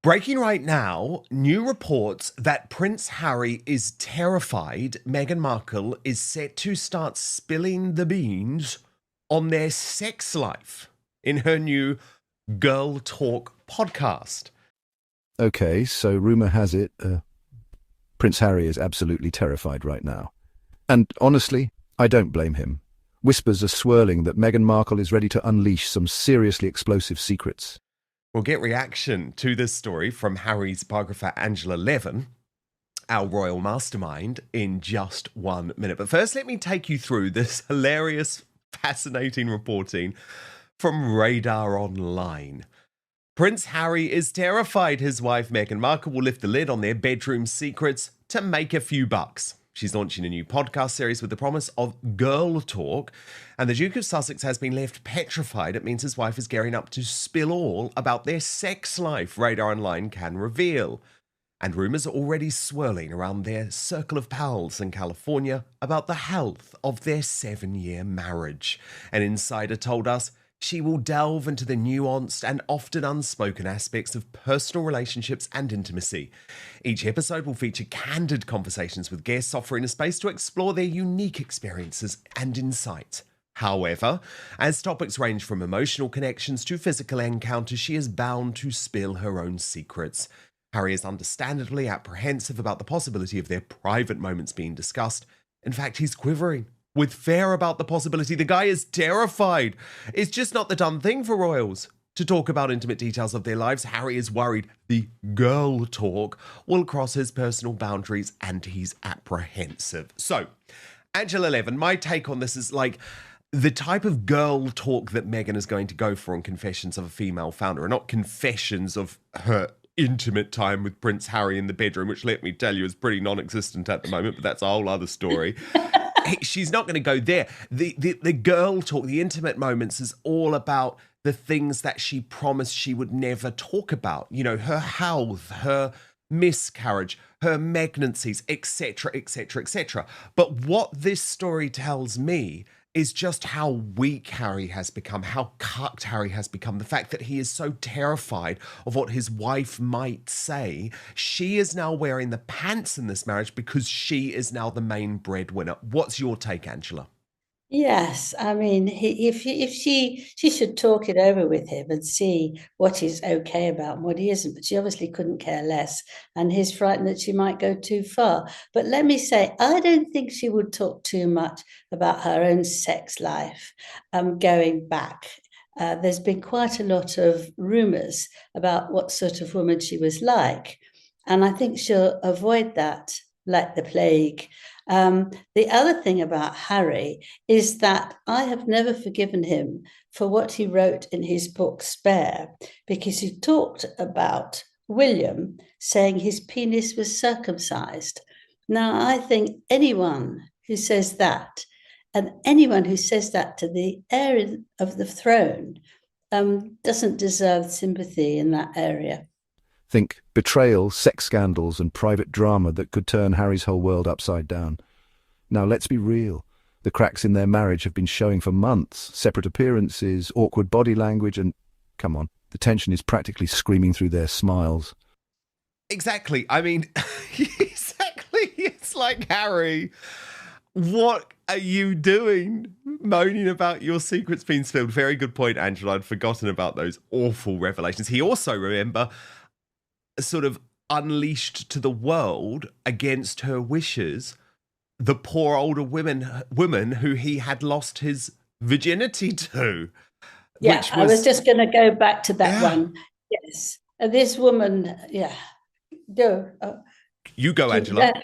Breaking right now, new reports that Prince Harry is terrified Meghan Markle is set to start spilling the beans on their sex life in her new Girl Talk podcast. Okay, so rumour has it, Prince Harry is absolutely terrified right now. And honestly, I don't blame him. Whispers are swirling that Meghan Markle is ready to unleash some seriously explosive secrets. We'll get reaction to this story from Harry's biographer Angela Levin, our royal mastermind, in just 1 minute. But first, let me take you through this hilarious, fascinating reporting from Radar Online. Prince Harry is terrified his wife Meghan Markle will lift the lid on their bedroom secrets to make a few bucks. She's launching a new podcast series with the promise of Girl Talk, and the Duke of Sussex has been left petrified. It means his wife is gearing up to spill all about their sex life, Radar Online can reveal. And rumours are already swirling around their circle of pals in California about the health of their 7-year marriage. An insider told us she will delve into the nuanced and often unspoken aspects of personal relationships and intimacy. Each episode will feature candid conversations with guests, offering a space to explore their unique experiences and insights. However, as topics range from emotional connections to physical encounters, she is bound to spill her own secrets. Harry is understandably apprehensive about the possibility of their private moments being discussed. In fact, he's quivering with fear about the possibility. The guy is terrified. It's just not the done thing for royals to talk about intimate details of their lives. Harry is worried the girl talk will cross his personal boundaries, and he's apprehensive. So, Angela Levin, my take on this is like the type of girl talk that Meghan is going to go for on Confessions of a Female Founder, and not confessions of her intimate time with Prince Harry in the bedroom, which, let me tell you, is pretty non-existent at the moment, but that's a whole other story. She's not going to go there. The girl talk, the intimate moments, is all about the things that she promised she would never talk about. You know, her health, her miscarriage, her pregnancies, etc., etc., etc. But what this story tells me is just how weak Harry has become, how cucked Harry has become, the fact that he is so terrified of what his wife might say. She is now wearing the pants in this marriage because she is now the main breadwinner. What's your take, Angela? Yes, I mean, if she should talk it over with him and see what he's okay about and what he isn't. But she obviously couldn't care less, and he's frightened that she might go too far. But let me say, I don't think she would talk too much about her own sex life. Going back, there's been quite a lot of rumours about what sort of woman she was like, and I think she'll avoid that like the plague. The other thing about Harry is that I have never forgiven him for what he wrote in his book Spare, because he talked about William saying his penis was circumcised. Now, I think anyone who says that, and anyone who says that to the heir of the throne, doesn't deserve sympathy in that area. Think betrayal, sex scandals and private drama that could turn Harry's whole world upside down. Now, let's be real. The cracks in their marriage have been showing for months. Separate appearances, awkward body language, and, come on, the tension is practically screaming through their smiles. Exactly. I mean, exactly. It's like, Harry, what are you doing? Moaning about your secrets being spilled. Very good point, Angela. I'd forgotten about those awful revelations. He also, remember, sort of unleashed to the world against her wishes the poor older woman who he had lost his virginity to. Yeah, I was just going to go back to that one. Yes, this woman. Yeah, go. You go, Angela.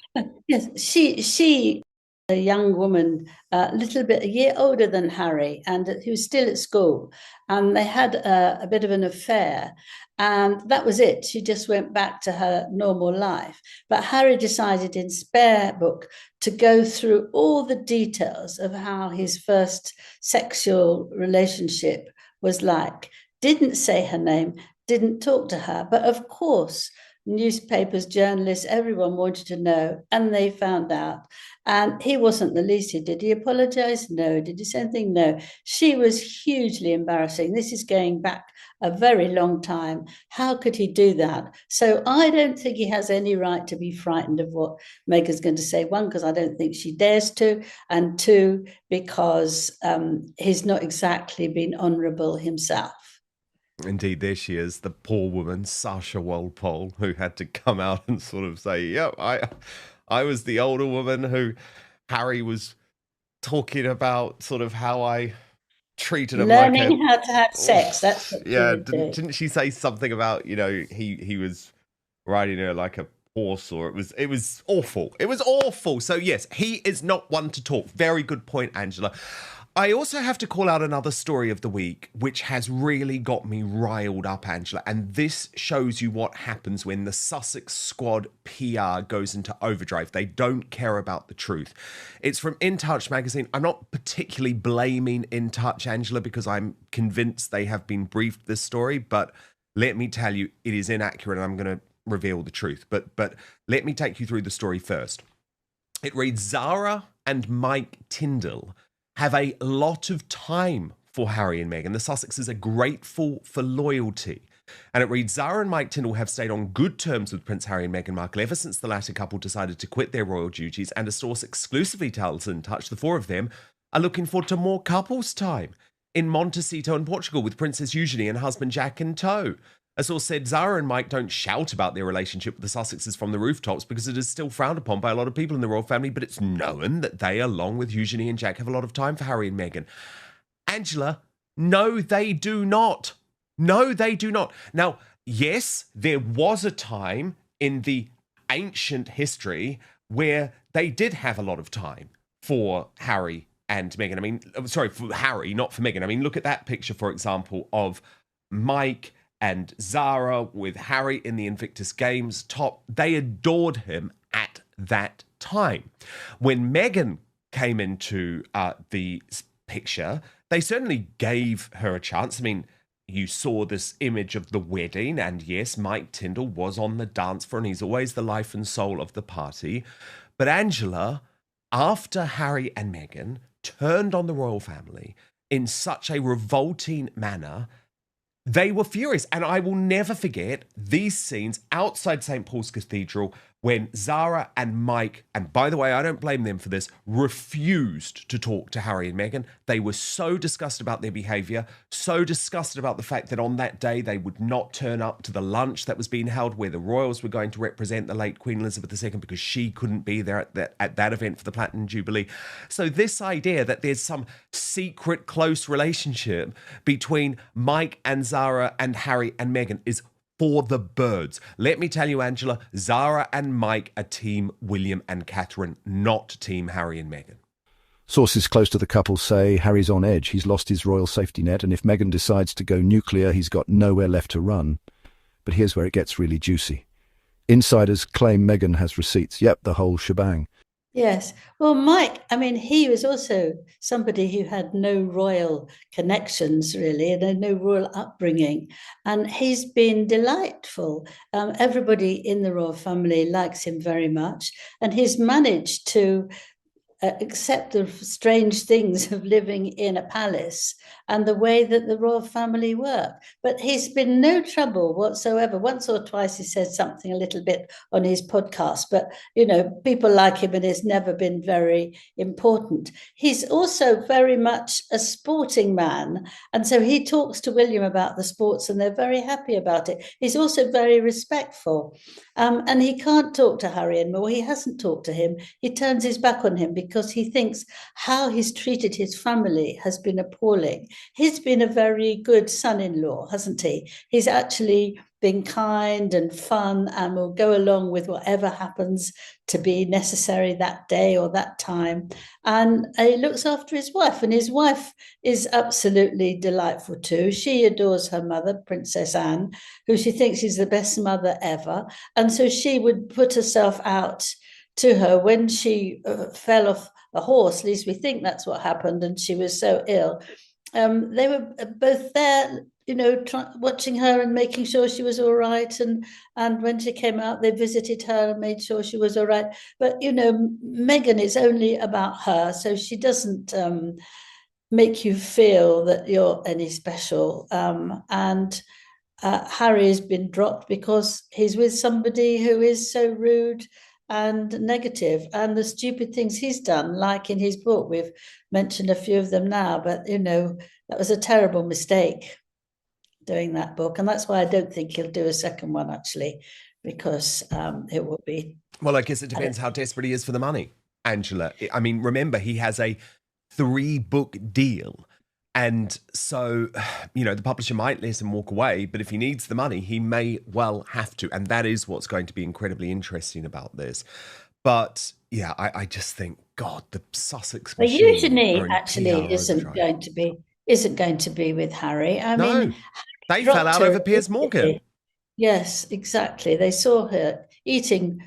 Yes, she, a young woman, a year older than Harry, and who was still at school, and they had a bit of an affair. And that was it. She just went back to her normal life. But Harry decided in Spare book to go through all the details of how his first sexual relationship was like. Didn't say her name, didn't talk to her. But of course, newspapers, journalists, everyone wanted to know, and they found out. And he wasn't the least. Did he apologize? No. Did he say anything? No. She was hugely embarrassing. This is going back a very long time. How could he do that? So I don't think he has any right to be frightened of what Meghan's going to say. One, because I don't think she dares to, and two, because he's not exactly been honourable himself. Indeed, there she is, the poor woman, Sasha Walpole, who had to come out and sort of say, "Yep, I was the older woman who Harry was talking about, sort of how I treated him Learning like a." how to have sex. That's what she Yeah, would do. didn't she say something about, he was riding her like a horse, or it was awful. It was awful. So yes, he is not one to talk. Very good point, Angela. I also have to call out another story of the week, which has really got me riled up, Angela. And this shows you what happens when the Sussex squad PR goes into overdrive. They don't care about the truth. It's from In Touch magazine. I'm not particularly blaming In Touch, Angela, because I'm convinced they have been briefed this story. But let me tell you, it is inaccurate, and I'm going to reveal the truth. But let me take you through the story first. It reads, Zara and Mike Tyndall have a lot of time for Harry and Meghan. The Sussexes are grateful for loyalty. And it reads, Zara and Mike Tyndall have stayed on good terms with Prince Harry and Meghan Markle ever since the latter couple decided to quit their royal duties, and a source exclusively tells In Touch the four of them are looking forward to more couples time in Montecito in Portugal with Princess Eugenie and husband Jack in tow. A source said Zara and Mike don't shout about their relationship with the Sussexes from the rooftops because it is still frowned upon by a lot of people in the royal family, but it's known that they, along with Eugenie and Jack, have a lot of time for Harry and Meghan. Angela, no, they do not. No, they do not. Now, yes, there was a time in the ancient history where they did have a lot of time for Harry and Meghan. I mean, sorry, for Harry, not for Meghan. I mean, look at that picture, for example, of Mike and Zara with Harry in the Invictus Games top. They adored him at that time. When Meghan came into the picture, they certainly gave her a chance. I mean, you saw this image of the wedding, and yes, Mike Tyndall was on the dance floor, and he's always the life and soul of the party. But Angela, after Harry and Meghan turned on the royal family in such a revolting manner, they were furious. And I will never forget these scenes outside St. Paul's Cathedral when Zara and Mike, and by the way, I don't blame them for this, refused to talk to Harry and Meghan. They were so disgusted about their behaviour, so disgusted about the fact that on that day they would not turn up to the lunch that was being held where the royals were going to represent the late Queen Elizabeth II because she couldn't be there at that event for the Platinum Jubilee. So this idea that there's some secret close relationship between Mike and Zara and Harry and Meghan is for the birds. Let me tell you, Angela, Zara and Mike are team William and Catherine, not team Harry and Meghan. Sources close to the couple say Harry's on edge. He's lost his royal safety net, and if Meghan decides to go nuclear, he's got nowhere left to run. But here's where it gets really juicy. Insiders claim Meghan has receipts. Yep, the whole shebang. Yes. Well, Mike, I mean, he was also somebody who had no royal connections, really, and no royal upbringing. And he's been delightful. Everybody in the royal family likes him very much. And he's managed to accept the strange things of living in a palace and the way that the royal family work. But he's been no trouble whatsoever. Once or twice he said something a little bit on his podcast, but, you know, people like him and it's never been very important. He's also very much a sporting man. And so he talks to William about the sports and they're very happy about it. He's also very respectful. And he can't talk to Harry anymore. He hasn't talked to him. He turns his back on him because he thinks how he's treated his family has been appalling. He's been a very good son-in-law, hasn't he? He's actually been kind and fun and will go along with whatever happens to be necessary that day or that time. And he looks after his wife, and his wife is absolutely delightful too. She adores her mother, Princess Anne, who she thinks is the best mother ever. And so she would put herself out to her when she fell off a horse. At least we think that's what happened, and she was so ill. They were both there watching her and making sure she was all right. And when she came out, they visited her and made sure she was all right. But, Meghan is only about her, so she doesn't make you feel that you're any special. And Harry has been dropped because he's with somebody who is so rude and negative, and the stupid things he's done, like in his book. We've mentioned a few of them now, but that was a terrible mistake doing that book, and that's why I don't think he'll do a second one, actually, because it will be. Well, I guess it depends how desperate he is for the money, Angela. I mean, remember, he has a 3-book deal. And so, the publisher might let him walk away, but if he needs the money, he may well have to. And that is what's going to be incredibly interesting about this. But yeah, I just think, God, the Sussex machine. Well, Eugenie actually isn't going to be with Harry. I mean, they fell out over Piers Morgan. Yes, exactly. They saw her eating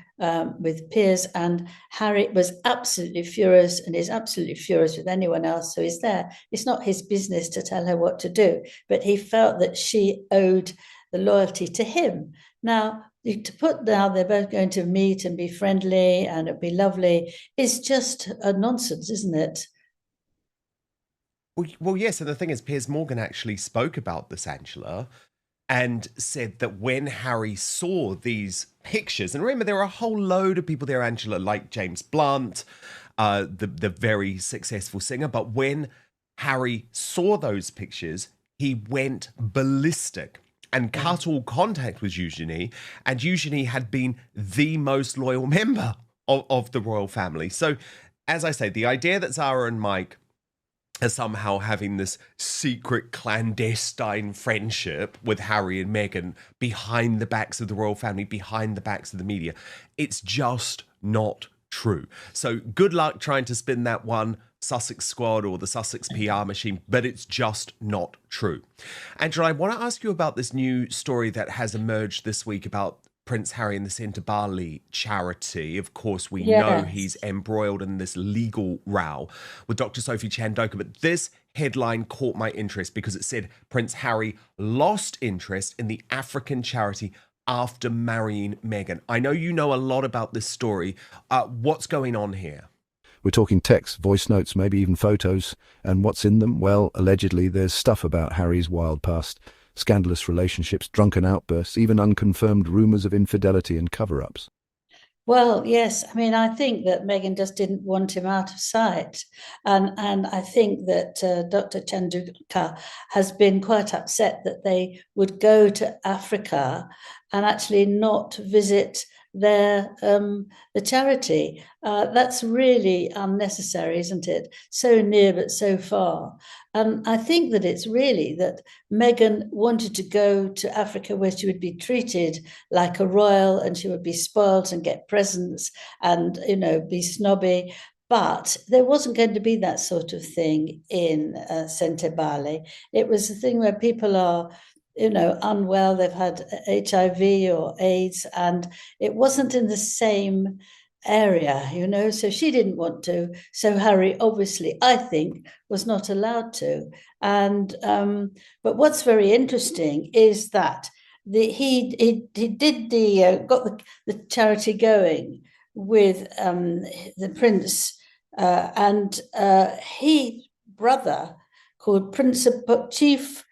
with Piers, and Harry was absolutely furious, and is absolutely furious with anyone else who is there. It's not his business to tell her what to do, but he felt that she owed the loyalty to him. Now, they're both going to meet and be friendly and it'd be lovely, is just a nonsense, isn't it? Well, yes, and the thing is, Piers Morgan actually spoke about this, Angela, and said that when Harry saw these pictures, and remember, there are a whole load of people there, Angela, like James Blunt, the very successful singer, but when Harry saw those pictures, he went ballistic and cut all contact with Eugenie, and Eugenie had been the most loyal member of the royal family. So, as I say, the idea that Zara and Mike are somehow having this secret clandestine friendship with Harry and Meghan behind the backs of the royal family, behind the backs of the media, it's just not true. So good luck trying to spin that one, Sussex Squad or the Sussex PR machine, but it's just not true. Angela, I want to ask you about this new story that has emerged this week about Prince Harry and the Centre Bali charity. Of course, we know he's embroiled in this legal row with Dr. Sophie Chandoka, but this headline caught my interest because it said Prince Harry lost interest in the African charity after marrying Meghan. I know you know a lot about this story. What's going on here? We're talking texts, voice notes, maybe even photos. And what's in them? Well, allegedly, there's stuff about Harry's wild past. Scandalous relationships, drunken outbursts, even unconfirmed rumours of infidelity and cover-ups. Well, yes. I mean, I think that Meghan just didn't want him out of sight. And I think that Dr. Chanduka has been quite upset that they would go to Africa and actually not visit the charity. That's really unnecessary, isn't it? So near but so far. And I think that it's really that Meghan wanted to go to Africa where she would be treated like a royal and she would be spoiled and get presents and, be snobby. But there wasn't going to be that sort of thing in Centre Bali. It was a thing where people are unwell, they've had HIV or AIDS, and it wasn't in the same area, so she didn't want to. So Harry, obviously, I think, was not allowed to. And but what's very interesting is that he did got the charity going with the prince and his brother called Prince Chief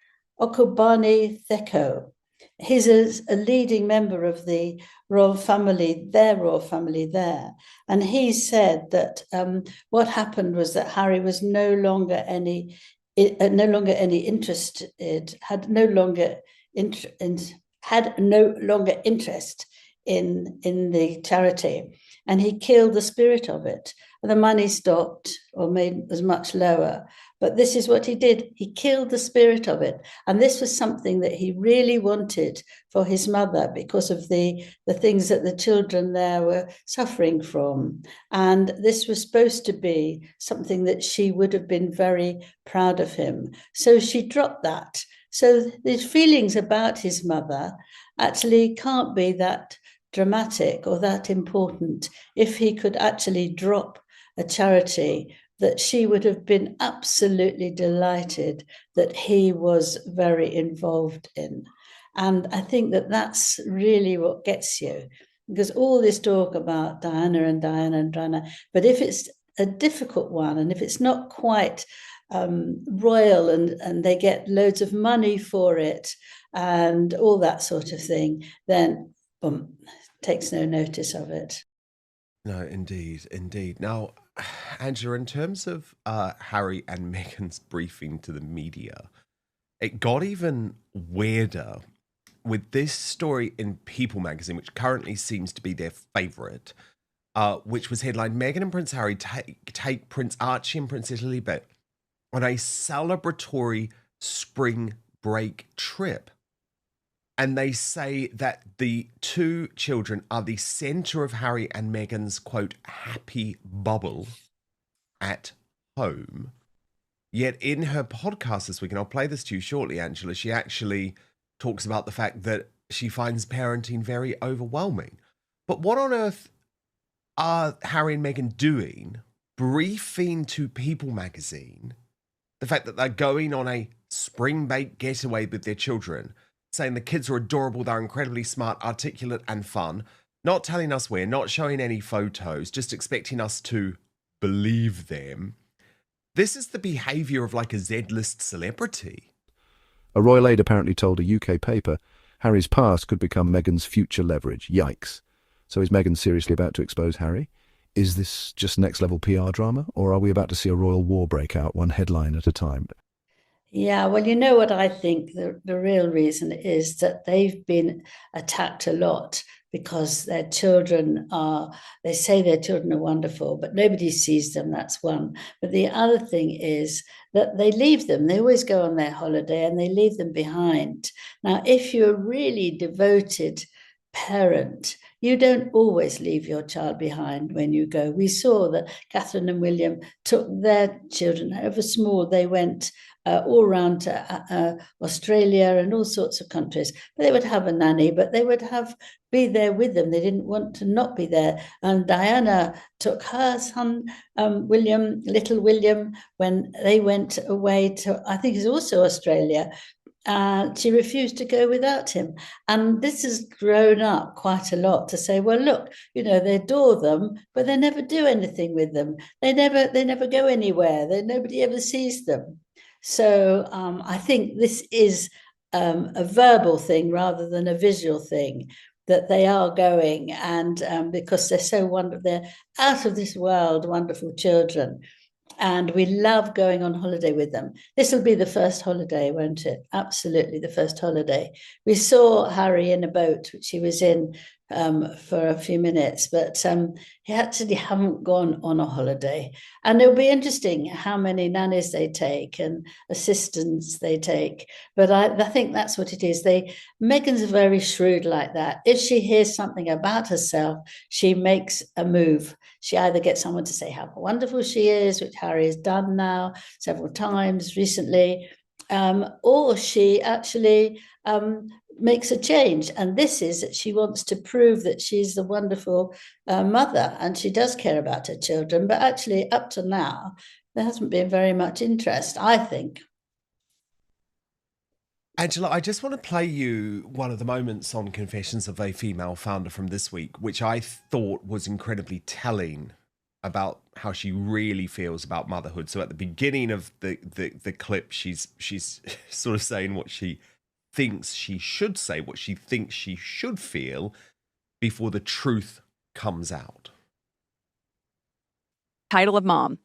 Okubani Theko. He's a leading member of the royal family, their royal family there. And he said that what happened was that Harry was no longer any interested, had no longer interest in the charity, and he killed the spirit of it. And the money stopped or was much lower. But this is what he did. He killed the spirit of it. And this was something that he really wanted for his mother because of the things that the children there were suffering from. And this was supposed to be something that she would have been very proud of him. So she dropped that. So these feelings about his mother actually can't be that dramatic or that important if he could actually drop a charity that she would have been absolutely delighted that he was very involved in. And I think that that's really what gets you, because all this talk about Diana and Diana and Diana, but if it's a difficult one and if it's not quite royal and they get loads of money for it and all that sort of thing, then boom, takes no notice of it. No, indeed, indeed. Now, Angela, in terms of Harry and Meghan's briefing to the media, it got even weirder with this story in People magazine, which currently seems to be their favorite, which was headlined, Meghan and Prince Harry take Prince Archie and Princess Lilibet on a celebratory spring break trip. And they say that the two children are the center of Harry and Meghan's, quote, happy bubble at home. Yet in her podcast this week, and I'll play this to you shortly, Angela, she actually talks about the fact that she finds parenting very overwhelming. But what on earth are Harry and Meghan doing briefing to People magazine the fact that they're going on a spring break getaway with their children, saying the kids are adorable, they're incredibly smart, articulate, and fun, not telling us where, not showing any photos, just expecting us to believe them? This is the behavior of like a Z-list celebrity. A royal aide apparently told a UK paper Harry's past could become Meghan's future leverage. Yikes. So is Meghan seriously about to expose Harry? Is this just next-level PR drama, or are we about to see a royal war break out, one headline at a time? Yeah, well, you know what I think the real reason is that they've been attacked a lot because their children they say their children are wonderful, but nobody sees them, that's one. But the other thing is that they leave them. They always go on their holiday and they leave them behind. Now, if you're a really devoted parent, you don't always leave your child behind when you go. We saw that Catherine and William took their children, however small, they went all around to Australia and all sorts of countries. But they would have a nanny, but they would be there with them. They didn't want to not be there. And Diana took her son, William, little William, when they went away to, I think it's also Australia. She refused to go without him. And this has grown up quite a lot to say, well, look, they adore them, but they never do anything with them. They never go anywhere. Nobody ever sees them. So I think this is a verbal thing rather than a visual thing, that they are going, and because they're so wonderful, they're out of this world, wonderful children. And we love going on holiday with them. This will be the first holiday, won't it? Absolutely, the first holiday. We saw Harry in a boat, which he was in for a few minutes, but he actually haven't gone on a holiday. And it'll be interesting how many nannies they take and assistants they take. But I think that's what it is. Meghan's very shrewd like that. If she hears something about herself, she makes a move. She either gets someone to say how wonderful she is, which Harry has done now several times recently, or she actually makes a change. And this is that she wants to prove that she's the wonderful mother, and she does care about her children. But actually, up to now, there hasn't been very much interest, I think. Angela, I just want to play you one of the moments on Confessions of a Female Founder from this week, which I thought was incredibly telling about how she really feels about motherhood. So at the beginning of the clip, she's sort of saying what she thinks she should say, what she thinks she should feel before the truth comes out. Title of mom.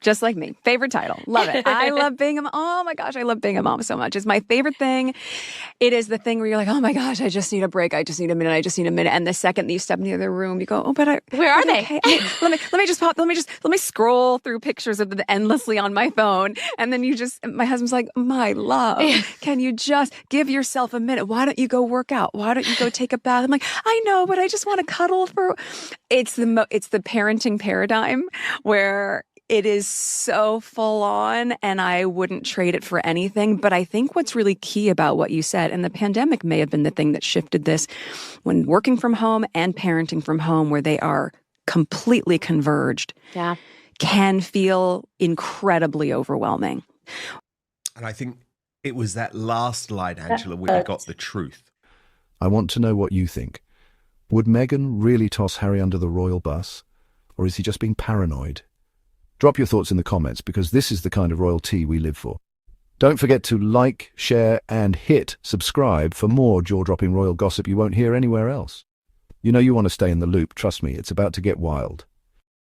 Just like me. Favorite title. Love it. I love being a mom. Oh my gosh, I love being a mom so much. It's my favorite thing. It is the thing where you're like, oh my gosh, I just need a break. I just need a minute. I just need a minute. And the second that you step in the other room, you go, oh, but where are they? Okay. Let me scroll through pictures of them endlessly on my phone. And then my husband's like, my love, can you just give yourself a minute? Why don't you go work out? Why don't you go take a bath? I'm like, I know, but I just want to cuddle it's the parenting paradigm where it is so full on, and I wouldn't trade it for anything. But I think what's really key about what you said, and the pandemic may have been the thing that shifted this, when working from home and parenting from home, where they are completely converged. Yeah. can feel incredibly overwhelming. And I think it was that last line, Angela, where you got the truth. I want to know what you think. Would Meghan really toss Harry under the royal bus? Or is he just being paranoid? Drop your thoughts in the comments, because this is the kind of royal tea we live for. Don't forget to like, share, and hit subscribe for more jaw-dropping royal gossip you won't hear anywhere else. You know you want to stay in the loop. Trust me, it's about to get wild.